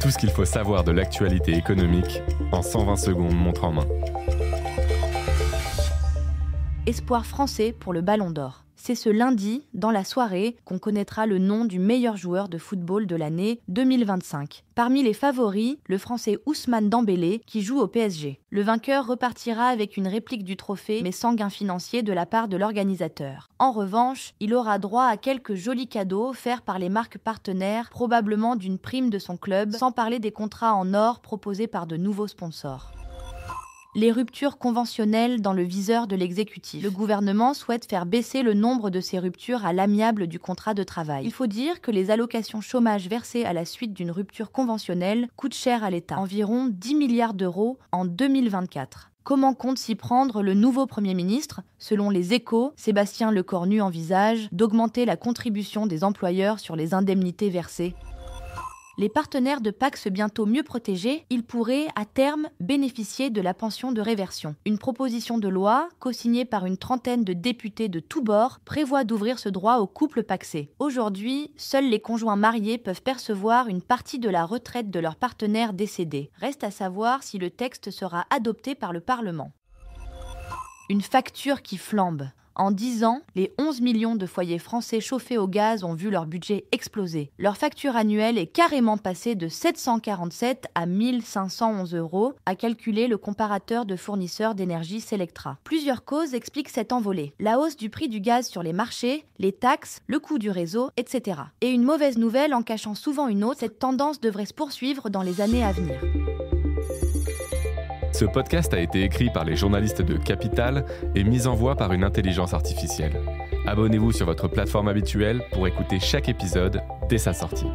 Tout ce qu'il faut savoir de l'actualité économique en 120 secondes montre en main. Espoir français pour le Ballon d'Or. C'est ce lundi, dans la soirée, qu'on connaîtra le nom du meilleur joueur de football de l'année 2025. Parmi les favoris, le Français Ousmane Dembélé, qui joue au PSG. Le vainqueur repartira avec une réplique du trophée, mais sans gain financier de la part de l'organisateur. En revanche, il aura droit à quelques jolis cadeaux offerts par les marques partenaires, probablement d'une prime de son club, sans parler des contrats en or proposés par de nouveaux sponsors. Les ruptures conventionnelles dans le viseur de l'exécutif. Le gouvernement souhaite faire baisser le nombre de ces ruptures à l'amiable du contrat de travail. Il faut dire que les allocations chômage versées à la suite d'une rupture conventionnelle coûtent cher à l'État, environ 10 milliards d'euros en 2024. Comment compte s'y prendre le nouveau Premier ministre ? Selon les Échos, Sébastien Lecornu envisage d'augmenter la contribution des employeurs sur les indemnités versées. Les partenaires de Pacs bientôt mieux protégés, ils pourraient à terme bénéficier de la pension de réversion. Une proposition de loi, co-signée par une trentaine de députés de tous bords, prévoit d'ouvrir ce droit aux couples pacsés. Aujourd'hui, seuls les conjoints mariés peuvent percevoir une partie de la retraite de leur partenaire décédé. Reste à savoir si le texte sera adopté par le Parlement. Une facture qui flambe. En 10 ans, les 11 millions de foyers français chauffés au gaz ont vu leur budget exploser. Leur facture annuelle est carrément passée de 747 à 1511 €, a calculé le comparateur de fournisseurs d'énergie Selectra. Plusieurs causes expliquent cette envolée. La hausse du prix du gaz sur les marchés, les taxes, le coût du réseau, etc. Et une mauvaise nouvelle en cachant souvent une autre, cette tendance devrait se poursuivre dans les années à venir. Ce podcast a été écrit par les journalistes de Capital et mis en voix par une intelligence artificielle. Abonnez-vous sur votre plateforme habituelle pour écouter chaque épisode dès sa sortie.